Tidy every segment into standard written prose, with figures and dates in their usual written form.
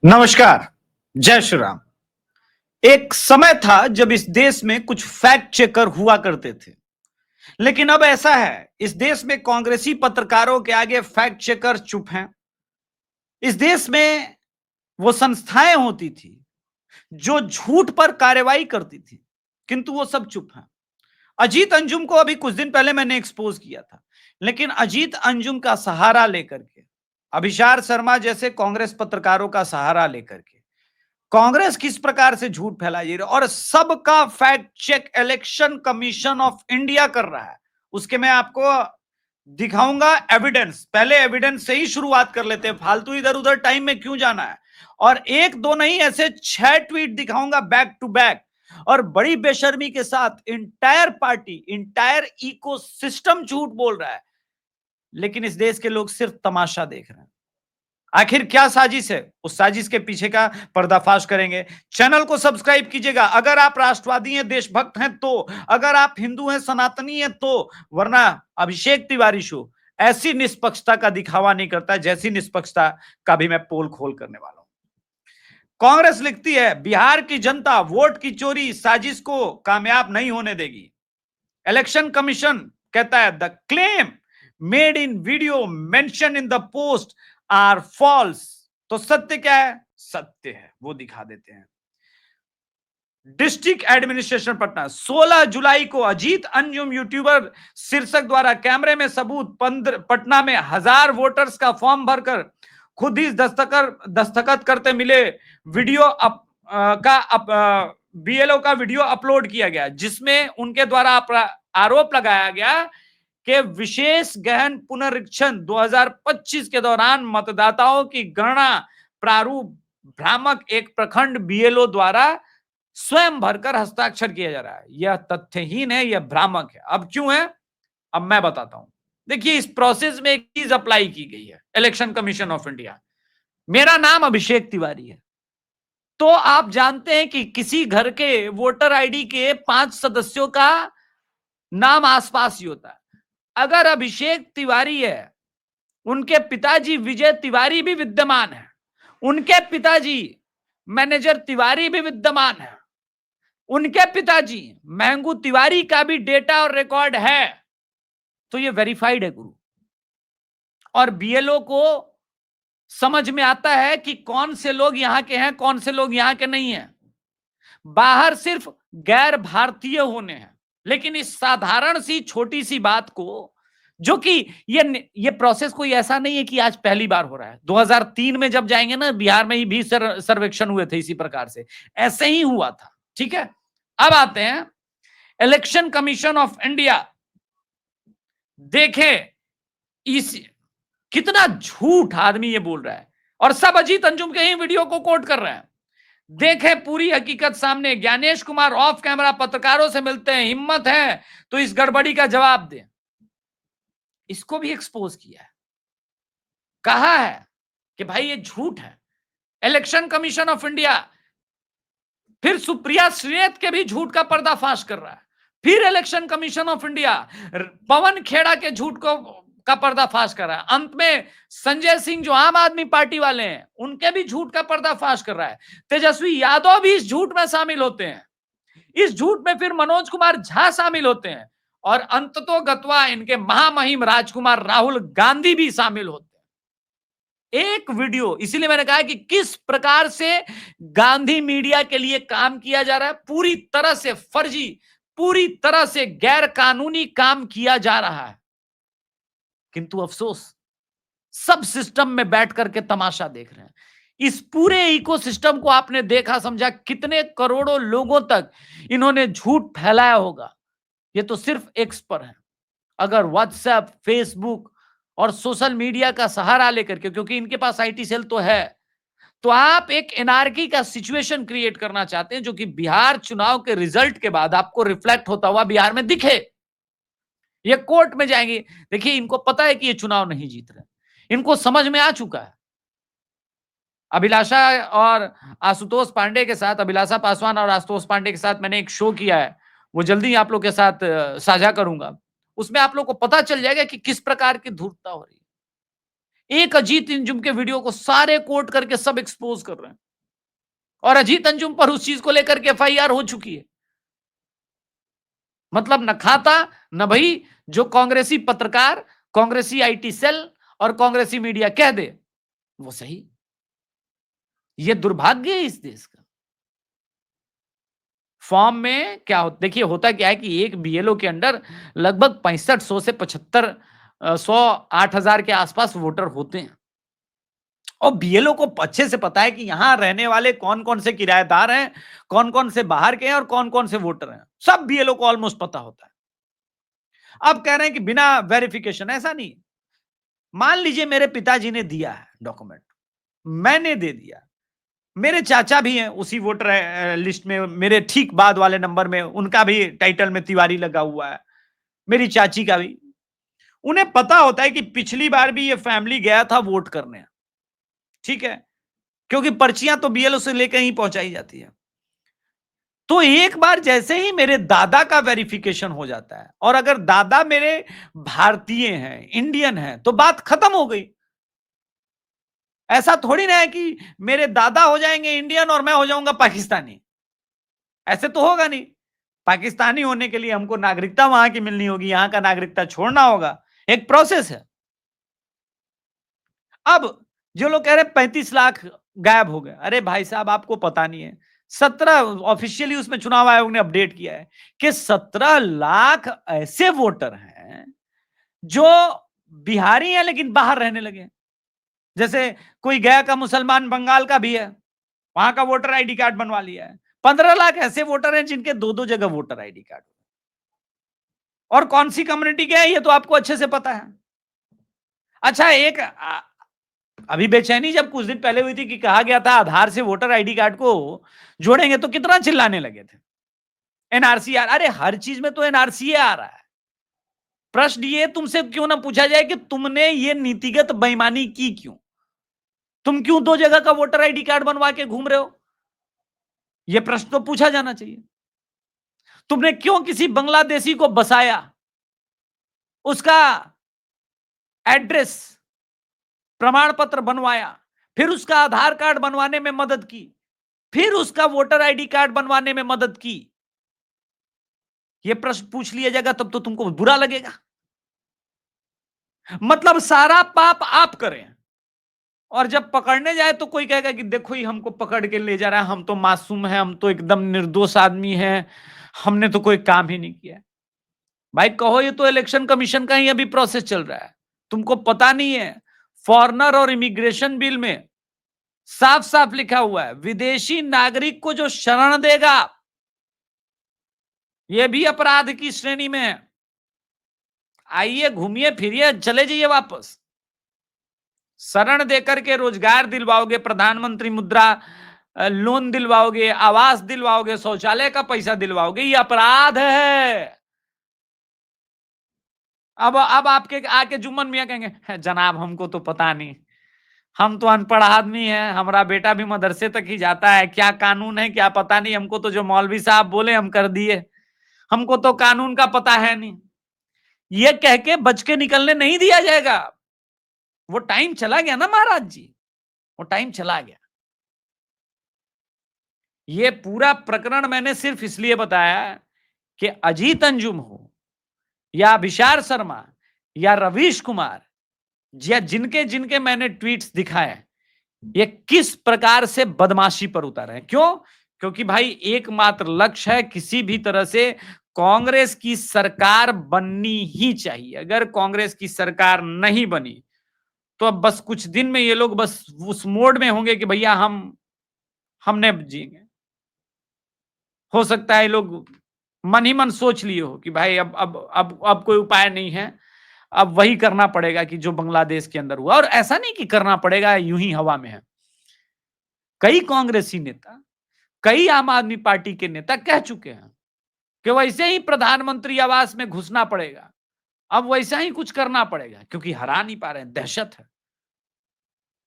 नमस्कार। जय श्री राम। एक समय था जब इस देश में कुछ फैक्ट चेकर हुआ करते थे, लेकिन अब ऐसा है, इस देश में कांग्रेसी पत्रकारों के आगे फैक्ट चेकर चुप हैं। इस देश में वो संस्थाएं होती थी जो झूठ पर कार्रवाई करती थी, किंतु वो सब चुप हैं। अजीत अंजुम को अभी कुछ दिन पहले मैंने एक्सपोज किया था, लेकिन अजीत अंजुम का सहारा लेकर के, अभिषार शर्मा जैसे कांग्रेस पत्रकारों का सहारा लेकर के कांग्रेस किस प्रकार से झूठ फैलाई जा रही है और सबका fact check election commission of India कर रहा है। उसके मैं आपको दिखाऊंगा एविडेंस। पहले एविडेंस से ही शुरुआत कर लेते हैं, फालतू इधर उधर टाइम में क्यों जाना है। और एक दो नहीं, ऐसे 6 ट्वीट दिखाऊंगा बैक टू बैक, और बड़ी बेशर्मी के साथ इंटायर पार्टी, इंटायर इकोसिस्टम झूठ बोल रहा है, लेकिन इस देश के लोग सिर्फ तमाशा देख रहे हैं। आखिर क्या साजिश है, उस साजिश के पीछे का पर्दाफाश करेंगे। चैनल को सब्सक्राइब कीजिएगा अगर आप राष्ट्रवादी हैं, देशभक्त हैं तो, अगर आप हिंदू हैं, सनातनी हैं तो, वरना अभिषेक तिवारी शो ऐसी निष्पक्षता का दिखावा नहीं करता जैसी निष्पक्षता का भी मैं पोल खोल करने वाला हूं। कांग्रेस लिखती है, बिहार की जनता वोट की चोरी साजिश को कामयाब नहीं होने देगी। इलेक्शन कमीशन कहता है, the claim made in video mention in the post are false. तो सत्य क्या है? सत्य है, वो दिखा देते हैं। डिस्ट्रिक्ट एडमिनिस्ट्रेशन पटना 16 जुलाई को अजीत अंजुम यूट्यूबर शीर्षक द्वारा कैमरे में सबूत, पटना में 1000 वोटर्स का फॉर्म भरकर खुद ही दस्तखत करते मिले वीडियो बीएलओ का वीडियो अपलोड किया गया, जिसमें उनके द्वारा आरोप लगाया गया कि विशेष गहन पुनरीक्षण 2025 के दौरान मतदाताओं की गणना प्रारूप भ्रामक एक प्रखंड बीएलओ द्वारा स्वयं भरकर हस्ताक्षर किया जा रहा है। यह तथ्यहीन है, यह भ्रामक है। अब क्यों है, अब मैं बताता हूं। देखिए, इस प्रोसेस में एक चीज अप्लाई की गई है, इलेक्शन कमीशन ऑफ इंडिया। मेरा नाम अभिषेक तिवारी है, तो आप जानते हैं कि किसी घर के वोटर आईडी के 5 सदस्यों का नाम आसपास ही होता है। अगर अभिषेक तिवारी है, उनके पिताजी विजय तिवारी भी विद्यमान है, उनके पिताजी मैनेजर तिवारी भी विद्यमान है, उनके पिताजी महंगू तिवारी का भी डेटा और रिकॉर्ड है, तो ये वेरीफाइड है गुरु। और बीएलओ को समझ में आता है कि कौन से लोग यहां के हैं, कौन से लोग यहां के नहीं हैं। बाहर सिर्फ गैर भारतीय होने हैं, लेकिन इस साधारण सी छोटी सी बात को, जो कि ये प्रोसेस कोई ऐसा नहीं है कि आज पहली बार हो रहा है। 2003 में जब जाएंगे ना, बिहार में ही भी सर्वेक्षण हुए थे इसी प्रकार से, ऐसे ही हुआ था। ठीक है, अब आते हैं इलेक्शन कमीशन ऑफ इंडिया। देखें इस कितना झूठ आदमी ये बोल रहा है, और सब अजीत अंजुम के ही वीडियो को कोट कर रहे हैं। देखें पूरी हकीकत सामने। ज्ञानेश कुमार ऑफ कैमरा पत्रकारों से मिलते हैं, हिम्मत है तो इस गड़बड़ी का जवाब दें। इसको भी एक्सपोज किया है, कहा है कि भाई ये झूठ है। इलेक्शन कमीशन ऑफ इंडिया फिर सुप्रिया श्रीनेत के भी झूठ का पर्दाफाश कर रहा है। फिर election commission of India Pawan Khera के झूठ का पर्दाफाश कर रहा है। अंत में संजय सिंह जो आम आदमी पार्टी वाले हैं, उनके भी झूठ का पर्दाफाश कर रहा है। तेजस्वी यादव भी इस झूठ में शामिल होते हैं। इस झूठ में फिर मनोज कुमार झा शामिल होते हैं, और अंततोगत्वा इनके महामहिम राजकुमार राहुल गांधी भी शामिल होते हैं। एक वीडियो, इसीलिए मैंने कहा कि किस प्रकार से गांधी मीडिया के लिए काम किया जा रहा है। पूरी तरह से फर्जी, पूरी तरह से गैर कानूनी काम किया जा रहा है, किंतु अफसोस सब सिस्टम में बैठ करके तमाशा देख रहे हैं। इस पूरे इकोसिस्टम को आपने देखा समझा, कितने करोड़ों लोगों तक इन्होंने झूठ फैलाया होगा। ये तो सिर्फ एक्स पर है। अगर व्हाट्सएप, फेसबुक और सोशल मीडिया का सहारा लेकर के, क्योंकि इनके पास आईटी सेल तो है, तो आप एक एनार्की का सिचुएशन क्रिएट करना चाहते हैं, जो कि बिहार चुनाव के रिजल्ट के बाद आपको रिफ्लेक्ट होता हुआ बिहार में दिखे। ये कोर्ट में जाएंगे। देखिए, इनको पता है कि ये चुनाव नहीं जीत रहे, इनको समझ में आ चुका है। अभिलाषा और आशुतोष पांडे के साथ, अभिलाषा पासवान और आशुतोष पांडे के साथ मैंने एक शो किया है, वो जल्दी आप लोग के साथ साझा करूंगा। उसमें आप लोग को पता चल जाएगा कि किस प्रकार की धूर्तता हो रही है। एक अजीत अंजुम के वीडियो को सारे कोट करके सब एक्सपोज कर रहे हैं, और अजीत अंजुम पर उस चीज को लेकर के एफआईआर हो चुकी है। मतलब न खाता न भाई, जो कांग्रेसी पत्रकार, कांग्रेसी आईटी सेल और कांग्रेसी मीडिया कह दे वो सही। ये दुर्भाग्य है इस देश का। फॉर्म में क्या हो, देखिए होता क्या है कि एक बीएलओ के अंडर लगभग 6500 से 7500 8000 के आसपास वोटर होते हैं, और बीएलओ को अच्छे से पता है कि यहां रहने वाले कौन कौन से किराएदार हैं, कौन कौन से बाहर के हैं और कौन कौन से वोटर हैं, सब बीएलओ को ऑलमोस्ट पता होता है। अब कह रहे हैं कि बिना वेरिफिकेशन, ऐसा नहीं। मान लीजिए मेरे पिताजी ने दिया है डॉक्यूमेंट, मैंने दे दिया, मेरे चाचा भी हैं उसी वोटर लिस्ट में, मेरे ठीक बाद वाले नंबर में उनका भी टाइटल में तिवारी लगा हुआ है, मेरी चाची का भी। उन्हें पता होता है कि पिछली बार भी ये फैमिली गया था वोट करने, ठीक है, क्योंकि पर्चियां तो बीएलओ से लेकर ही पहुंचाई जाती है। तो एक बार जैसे ही मेरे दादा का वेरिफिकेशन हो जाता है, और अगर दादा मेरे भारतीय हैं, इंडियन हैं, तो बात खत्म हो गई। ऐसा थोड़ी ना है कि मेरे दादा हो जाएंगे इंडियन और मैं हो जाऊंगा पाकिस्तानी, ऐसे तो होगा नहीं। पाकिस्तानी होने के लिए हमको नागरिकता वहां की मिलनी होगी, यहां का नागरिकता छोड़ना होगा, एक प्रोसेस है। अब जो लोग कह रहे 35 लाख गायब हो गए, अरे भाई साहब आपको पता नहीं है, 17 ऑफिशियली उसमें चुनाव आयोग ने अपडेट किया है कि 17 लाख ऐसे वोटर हैं जो बिहारी हैं लेकिन बाहर रहने लगे। जैसे कोई गया का मुसलमान बंगाल का भी है, वहां का वोटर आईडी कार्ड बनवा लिया है। 15 लाख ऐसे वोटर हैं जिनके दो दो जगह वोटर आईडी कार्ड, और कौन सी कम्युनिटी के हैं ये तो आपको अच्छे से पता है। अच्छा, एक अभी बेचैनी जब कुछ दिन पहले हुई थी कि कहा गया था आधार से वोटर आईडी कार्ड को जोड़ेंगे, तो कितना चिल्लाने लगे थे एनआरसी। अरे हर चीज में तो एनआरसी आ रहा है। प्रश्न ये तुमसे क्यों ना पूछा जाए कि तुमने ये नीतिगत बेईमानी की क्यों? तुम क्यों दो जगह का वोटर आईडी कार्ड बनवा के घूम रहे हो? यह प्रश्न तो पूछा जाना चाहिए। तुमने क्यों किसी बांग्लादेशी को बसाया, उसका एड्रेस प्रमाण पत्र बनवाया, फिर उसका आधार कार्ड बनवाने में मदद की, फिर उसका वोटर आईडी कार्ड बनवाने में मदद की? यह प्रश्न पूछ लिया जाएगा तब तो तुमको बुरा लगेगा। मतलब सारा पाप आप करें, और जब पकड़ने जाए तो कोई कहेगा कि देखो ही हमको पकड़ के ले जा रहा है, हम तो मासूम है, हम तो एकदम निर्दोष आदमी है, हमने तो कोई काम ही नहीं किया। भाई कहो ये तो इलेक्शन कमीशन का ही अभी प्रोसेस चल रहा है, तुमको पता नहीं है फॉरेनर और इमिग्रेशन बिल में साफ साफ लिखा हुआ है विदेशी नागरिक को जो शरण देगा यह भी अपराध की श्रेणी में है। आइए घूमिए फिरिए चले जाइए वापस। शरण देकर के रोजगार दिलवाओगे, प्रधानमंत्री मुद्रा लोन दिलवाओगे, आवास दिलवाओगे, शौचालय का पैसा दिलवाओगे, ये अपराध है। अब आपके आके जुम्मन मियां कहेंगे जनाब हमको तो पता नहीं, हम तो अनपढ़ आदमी हैं, हमारा बेटा भी मदरसे तक ही जाता है, क्या कानून है क्या पता नहीं, हमको तो जो मौलवी साहब बोले हम कर दिए, हमको तो कानून का पता है नहीं। ये कह के बच के निकलने नहीं दिया जाएगा। वो टाइम चला गया ना महाराज जी, वो टाइम चला गया। ये पूरा प्रकरण मैंने सिर्फ इसलिए बताया कि अजीत अंजुम हो या विशाल शर्मा या रवीश कुमार या जिनके जिनके मैंने ट्वीट्स दिखाए, ये किस प्रकार से बदमाशी पर उतर है। क्यों? क्योंकि भाई एकमात्र लक्ष्य है किसी भी तरह से कांग्रेस की सरकार बननी ही चाहिए। अगर कांग्रेस की सरकार नहीं बनी तो अब बस कुछ दिन में ये लोग बस उस मोड में होंगे कि भैया हमने जिएंगे। हो सकता है लोग मन ही मन सोच लिए हो कि भाई अब कोई उपाय नहीं है, अब वही करना पड़ेगा कि जो बांग्लादेश के अंदर हुआ। और ऐसा नहीं कि करना पड़ेगा यूं ही हवा में है। कई कांग्रेसी नेता, कई आम आदमी पार्टी के नेता कह चुके हैं कि वैसे ही प्रधानमंत्री आवास में घुसना पड़ेगा, अब वैसा ही कुछ करना पड़ेगा, क्योंकि हरा नहीं पा रहे हैं, दहशत है।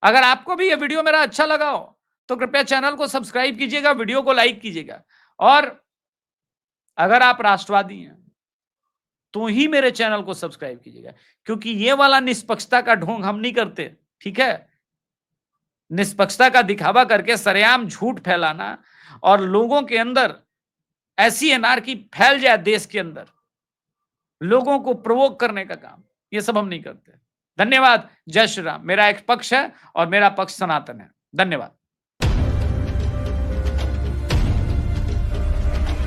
अगर आपको भी ये वीडियो मेरा अच्छा लगा हो तो कृपया चैनल को सब्सक्राइब कीजिएगा, वीडियो को लाइक कीजिएगा, और अगर आप राष्ट्रवादी हैं तो ही मेरे चैनल को सब्सक्राइब कीजिएगा, क्योंकि ये वाला निष्पक्षता का ढोंग हम नहीं करते। ठीक है, निष्पक्षता का दिखावा करके सरेआम झूठ फैलाना और लोगों के अंदर ऐसी एनार्की फैल जाए देश के अंदर, लोगों को प्रोवोक करने का काम, ये सब हम नहीं करते। धन्यवाद। जय श्री राम। मेरा एक पक्ष है और मेरा पक्ष सनातन है। धन्यवाद।